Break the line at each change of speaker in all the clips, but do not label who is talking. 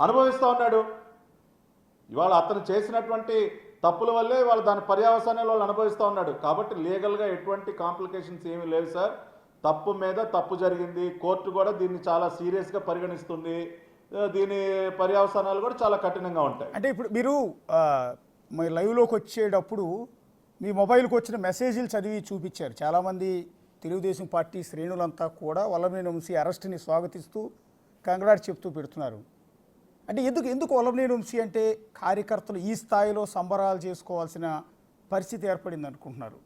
అనుభవిస్తూ ఉన్నాడు. ఇవాళ అతను చేసినటువంటి తప్పుల వల్లే వాళ్ళు దాని పర్యవసానాలు వాళ్ళు అనుభవిస్తూ ఉన్నాడు. కాబట్టి లీగల్గా ఎటువంటి కాంప్లికేషన్స్ ఏమీ లేవు సార్. తప్పు మీద తప్పు జరిగింది, కోర్టు కూడా దీన్ని చాలా సీరియస్గా పరిగణిస్తుంది. దీని పర్యవసానాలు కూడా చాలా కఠినంగా ఉంటాయి.
అంటే ఇప్పుడు మీరు మీ లైవ్లోకి వచ్చేటప్పుడు మీ మొబైల్కి వచ్చిన మెసేజ్లు చదివి చూపించారు. చాలామంది తెలుగుదేశం పార్టీ శ్రేణులంతా కూడా వల్లభనేని వంశీ అరెస్ట్ని స్వాగతిస్తూ కంగ్రాట్స్ చెప్తూ పెడుతున్నారు. అంటే ఎందుకు వల్లభనేని వంశీ అంటే కార్యకర్తలు ఈ స్థాయిలో సంబరాలు చేసుకోవాల్సిన పరిస్థితి ఏర్పడింది అనుకుంటున్నారు?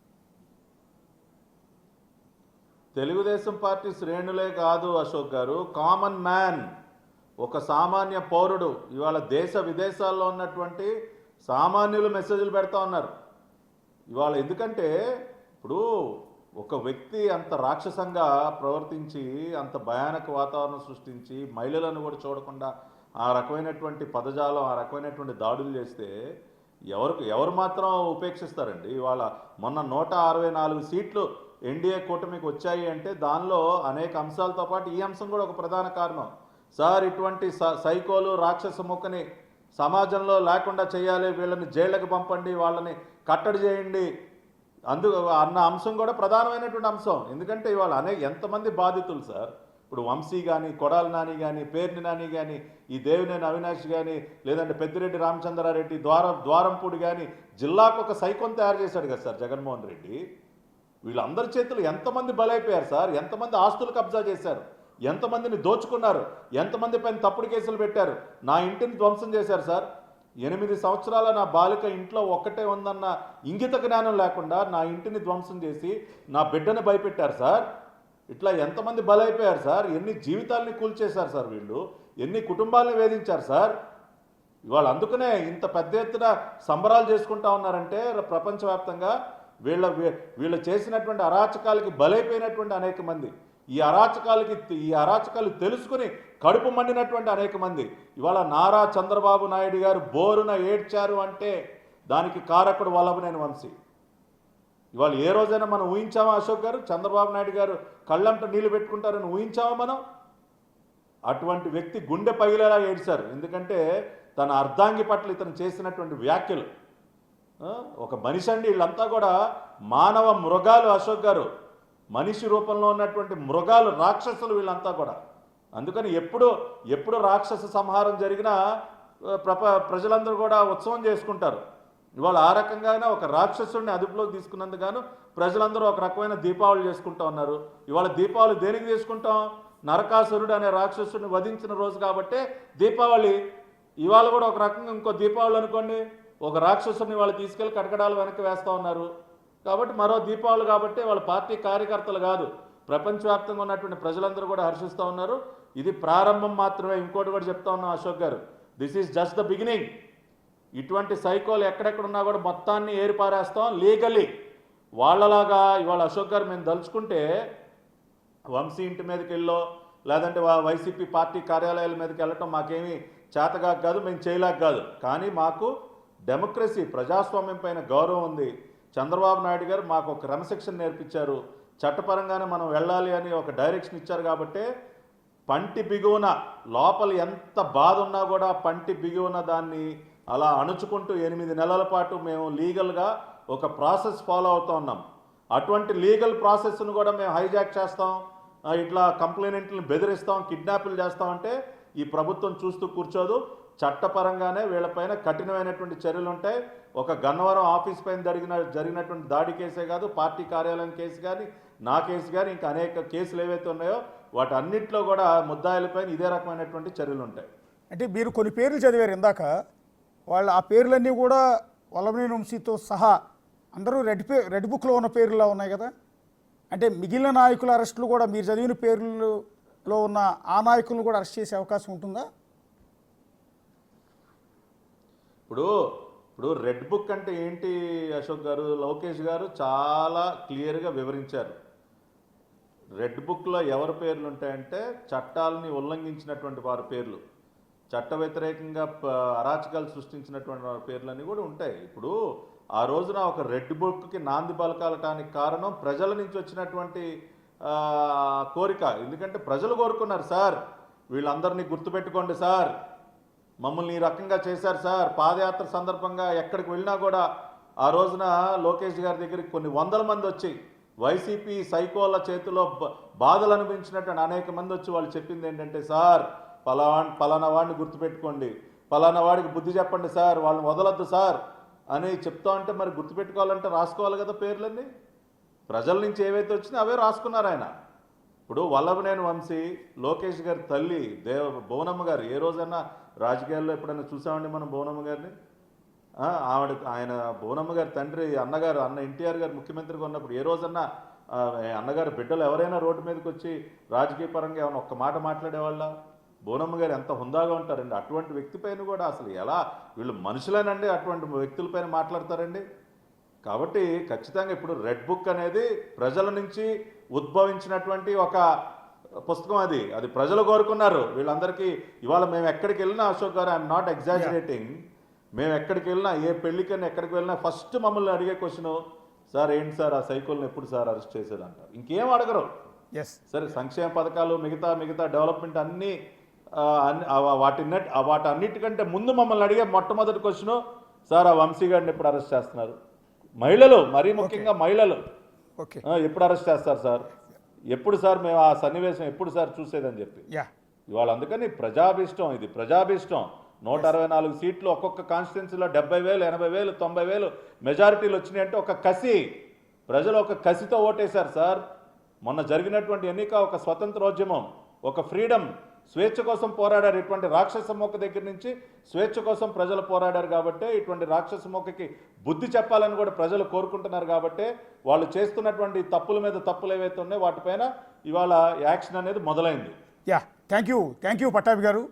తెలుగుదేశం పార్టీ శ్రేణులే కాదు అశోక్ గారు, కామన్ మ్యాన్, ఒక సామాన్య పౌరుడు ఇవాళ దేశ విదేశాల్లో ఉన్నటువంటి సామాన్యులు మెసేజ్లు పెడతా ఉన్నారు ఇవాళ. ఎందుకంటే ఇప్పుడు ఒక వ్యక్తి అంత రాక్షసంగా ప్రవర్తించి అంత భయానక వాతావరణం సృష్టించి మహిళలను కూడా చూడకుండా ఆ రకమైనటువంటి పదజాలం, ఆ రకమైనటువంటి దాడులు చేస్తే ఎవరు మాత్రం ఉపేక్షిస్తారండి? ఇవాళ మొన్న 164 సీట్లు ఎన్డీఏ కూటమికి వచ్చాయి అంటే దానిలో అనేక అంశాలతో పాటు ఈ అంశం కూడా ఒక ప్రధాన కారణం సార్. ఇటువంటి సైకోలు రాక్షస ముక్కని సమాజంలో లేకుండా చేయాలి, వీళ్ళని జైళ్ళకి పంపండి, వాళ్ళని కట్టడి చేయండి అన్న అంశం కూడా ప్రధానమైనటువంటి అంశం. ఎందుకంటే ఇవాళ ఎంతమంది బాధితులు సార్. ఇప్పుడు వంశీ కానీ, కొడాలి నాని కానీ, పేర్ని నాని కానీ, ఈ దేవినేని అవినాష్ కానీ, లేదంటే పెద్దిరెడ్డి రామచంద్రారెడ్డి, ద్వారంపూడి కానీ, జిల్లాకు ఒక సైకోన్ తయారు చేశాడు కదా సార్ జగన్మోహన్ రెడ్డి. వీళ్ళందరి చేతులు ఎంతమంది బలైపోయారు సార్? ఎంతమంది ఆస్తులు కబ్జా చేశారు? ఎంతమందిని దోచుకున్నారు? ఎంతమంది పైన తప్పుడు కేసులు పెట్టారు? నా ఇంటిని ధ్వంసం చేశారు సార్. 8 సంవత్సరాల నా బాలిక ఇంట్లో ఒక్కటే ఉందన్న ఇంగిత జ్ఞానం లేకుండా నా ఇంటిని ధ్వంసం చేసి నా బిడ్డని భయపెట్టారు సార్. ఇట్లా ఎంతమంది బలైపోయారు సార్? ఎన్ని జీవితాలని కూల్చేశారు సార్ వీళ్ళు? ఎన్ని కుటుంబాలను వేధించారు సార్? ఇవాళ అందుకనే ఇంత పెద్ద ఎత్తున సంబరాలు చేసుకుంటా ఉన్నారంటే ప్రపంచవ్యాప్తంగా వీళ్ళు చేసినటువంటి అరాచకాలకి బలైపోయినటువంటి అనేక మంది, ఈ అరాచకాలు తెలుసుకుని కడుపు మండినటువంటి అనేక మంది ఇవాళ నారా చంద్రబాబు నాయుడు గారు బోరున ఏడ్చారు అంటే దానికి కారకుడు వల్లభనేని వంశీ. ఇవాళ ఏ రోజైనా మనం ఊహించామా అశోక్ గారు చంద్రబాబు నాయుడు గారు కళ్ళంట నీళ్లు పెట్టుకుంటారని ఊహించామా మనం? అటువంటి వ్యక్తి గుండె పగిలేలా ఏడ్చారు. ఎందుకంటే తన అర్ధాంగి పట్ల ఇతను చేసినటువంటి వ్యాఖ్యలు. ఒక మనిషి అండి, వీళ్ళంతా కూడా మానవ మృగాలు అశోక్ గారు, మనిషి రూపంలో ఉన్నటువంటి మృగాలు, రాక్షసులు వీళ్ళంతా కూడా. అందుకని ఎప్పుడు రాక్షస సంహారం జరిగినా ప్రజలందరూ కూడా ఉత్సవం చేసుకుంటారు. ఇవాళ ఆ రకంగానే ఒక రాక్షసుడిని అదుపులోకి తీసుకున్నందుకు ప్రజలందరూ ఒక రకమైన దీపావళి చేసుకుంటూ ఉన్నారు. ఇవాళ దీపావళి దేనికి చేసుకుంటాం? నరకాసురుడు అనే రాక్షసుడిని వధించిన రోజు కాబట్టే దీపావళి. ఇవాళ కూడా ఒక రకంగా ఇంకో దీపావళి అనుకోండి, ఒక రాక్షసుడిని వాళ్ళు తీసుకెళ్లి కటకడాలు వెనక్కి వేస్తూ ఉన్నారు. కాబట్టి మరో దీపావళి కాబట్టి వాళ్ళ పార్టీ కార్యకర్తలు కాదు, ప్రపంచవ్యాప్తంగా ఉన్నటువంటి ప్రజలందరూ కూడా హర్షిస్తూ ఉన్నారు. ఇది ప్రారంభం మాత్రమే. ఇంకోటి కూడా చెప్తా ఉన్నాం Ashok garu, this is just the beginning. ఇటువంటి సైకోలు ఎక్కడెక్కడ ఉన్నా కూడా మొత్తాన్ని ఏరిపారేస్తాం లీగల్లీ. వాళ్ళలాగా ఇవాళ అశోక్ గారు మేము దలుచుకుంటే వంశీ ఇంటి మీదకి వెళ్ళో లేదంటే వైసీపీ పార్టీ కార్యాలయాల మీదకి వెళ్ళటం మాకేమీ చేతగా కాదు, మేము చేయలేక కాదు. కానీ మాకు డెమోక్రసీ, ప్రజాస్వామ్యం పైన గౌరవం ఉంది. చంద్రబాబు నాయుడు గారు మాకు ఒక క్రమశిక్షణ నేర్పించారు, చట్టపరంగానే మనం వెళ్ళాలి అని ఒక డైరెక్షన్ ఇచ్చారు. కాబట్టి పంటి బిగువన లోపల ఎంత బాధ ఉన్నా కూడా పంటి బిగువన దాన్ని అలా అణుచుకుంటూ 8 నెలల పాటు మేము లీగల్గా ఒక ప్రాసెస్ ఫాలో అవుతూ ఉన్నాం. అటువంటి లీగల్ ప్రాసెస్ను కూడా మేము హైజాక్ చేస్తాం, ఇట్లా కంప్లైనెంట్లను బెదిరిస్తాం, కిడ్నాపులు చేస్తామంటే ఈ ప్రభుత్వం చూస్తూ కూర్చోదు. చట్టపరంగానే వీళ్ళపైన కఠినమైనటువంటి చర్యలు ఉంటాయి. ఒక గన్నవరం ఆఫీస్ పైన జరిగినటువంటి దాడి కేసే కాదు, పార్టీ కార్యాలయం కేసు కానీ, నా కేసు కానీ, ఇంకా అనేక కేసులు ఏవైతే ఉన్నాయో వాటి అన్నింటిలో కూడా ముద్దాయిలపైన ఇదే రకమైనటువంటి చర్యలు ఉంటాయి.
అంటే మీరు కొన్ని పేర్లు చదివారు ఇందాక, వాళ్ళు ఆ పేర్లన్నీ కూడా వల్లభనేని వంశీతో సహా అందరూ రెడ్ బుక్లో ఉన్న పేర్లలో ఉన్నాయి కదా. అంటే మిగిలిన నాయకుల అరెస్టులు కూడా మీరు చదివిన పేర్లలో ఉన్న ఆ నాయకులను కూడా అరెస్ట్ చేసే అవకాశం ఉంటుందా?
ఇప్పుడు రెడ్ బుక్ అంటే ఏంటి అశోక్ గారు? లోకేష్ గారు చాలా క్లియర్గా వివరించారు. రెడ్ బుక్లో ఎవరి పేర్లు ఉంటాయంటే చట్టాలని ఉల్లంఘించినటువంటి వారి పేర్లు, చట్ట వ్యతిరేకంగా అరాచకాలు సృష్టించినటువంటి వారి పేర్లన్నీ కూడా ఉంటాయి. ఇప్పుడు ఆ రోజున ఒక రెడ్ బుక్కి నాంది పలకాలటానికి కారణం ప్రజల నుంచి వచ్చినటువంటి కోరిక. ఎందుకంటే ప్రజలు కోరుకున్నారు, సార్ వీళ్ళందరినీ గుర్తుపెట్టుకోండి సార్, మమ్మల్ని ఈ రకంగా చేశారు సార్. పాదయాత్ర సందర్భంగా ఎక్కడికి వెళ్ళినా కూడా ఆ రోజున లోకేష్ గారి దగ్గరికి కొన్ని వందల మంది వచ్చి వైసీపీ సైకోల చేతిలో బాధలు అనిపించినట్టు అనేక మంది వచ్చి వాళ్ళు చెప్పింది ఏంటంటే, సార్ పలానా వాడిని గుర్తుపెట్టుకోండి, పలానా వాడికి బుద్ధి చెప్పండి సార్, వాళ్ళని వదలొద్దు సార్ అని చెప్తా ఉంటే మరి గుర్తుపెట్టుకోవాలంటే రాసుకోవాలి కదా పేర్లన్నీ. ప్రజల నుంచి ఏవైతే వచ్చినా అవే రాసుకున్నారు ఆయన. ఇప్పుడు వల్లభనేని వంశీ, లోకేష్ గారి తల్లి భువనమ్మ గారు, ఏ రోజైనా రాజకీయాల్లో ఎప్పుడైనా చూసామండి మనం భువనమ్మ గారిని? ఆయన భువనమ్మ గారి తండ్రి అన్న ఎన్టీఆర్ గారు ముఖ్యమంత్రిగా ఉన్నప్పుడు ఏ రోజన్నా అన్నగారి బిడ్డలు ఎవరైనా రోడ్డు మీదకి వచ్చి రాజకీయ పరంగా ఏమైనా ఒక్క మాట మాట్లాడేవాళ్ళ? భువనమ్మ గారు ఎంత హుందాగా ఉంటారండి. అటువంటి వ్యక్తి పైన కూడా అసలు ఎలా వీళ్ళు మనుషులేనండి అటువంటి వ్యక్తులపైన మాట్లాడతారండి? కాబట్టి ఖచ్చితంగా ఇప్పుడు రెడ్ బుక్ అనేది ప్రజల నుంచి ఉద్భవించినటువంటి ఒక పుస్తకం. అది ప్రజలు కోరుకున్నారు. వీళ్ళందరికీ ఇవాళ మేము ఎక్కడికి వెళ్ళినా, Ashok garu, I'm not exaggerating, మేము ఎక్కడికి వెళ్ళినా, ఏ పెళ్లికన్నా ఎక్కడికి వెళ్ళినా ఫస్ట్ మమ్మల్ని అడిగే క్వశ్చన్, సార్ ఏంటి సార్ ఆ సైకోల్ని ఎప్పుడు సార్ అరెస్ట్ చేసేది అంటారు. ఇంకేం అడగరు. సరే సంక్షేమ పథకాలు మిగతా డెవలప్మెంట్ అన్నీ వాటన్నిటికంటే ముందు మమ్మల్ని అడిగే మొట్టమొదటి క్వశ్చన్, సార్ ఆ వంశీ గారిని ఎప్పుడు అరెస్ట్ చేస్తున్నారు? మహిళలు, మరీ ముఖ్యంగా మహిళలు ఎప్పుడు అరెస్ట్ చేస్తారు సార్? ఎప్పుడు సార్ మేము ఆ సన్నివేశం ఎప్పుడు సార్ చూసేదని చెప్పి ఇవాళ. అందుకని ప్రజాభీష్టం, ఇది ప్రజాభీష్టం. 164 సీట్లు ఒక్కొక్క కాన్స్టిట్యున్సీలో 70,000, 80,000, 90,000 మెజారిటీలు వచ్చినాయంటే ఒక కసి, ప్రజలు ఒక కసితో ఓటేశారు సార్. మొన్న జరిగినటువంటి ఎన్నిక ఒక స్వతంత్రోద్యమం, ఒక ఫ్రీడమ్, స్వేచ్ఛ కోసం పోరాడారు. ఇటువంటి రాక్షస మొక్క దగ్గర నుంచి స్వేచ్ఛ కోసం ప్రజలు పోరాడారు కాబట్టి, ఇటువంటి రాక్షస మొక్కకి బుద్ధి చెప్పాలని కూడా ప్రజలు కోరుకుంటున్నారు కాబట్టి, వాళ్ళు చేస్తున్నటువంటి తప్పుల మీద తప్పులు ఏవైతే ఉన్నాయో వాటిపైన ఇవాళ యాక్షన్ అనేది మొదలైంది.
థ్యాంక్ యూ పట్టాభి గారు.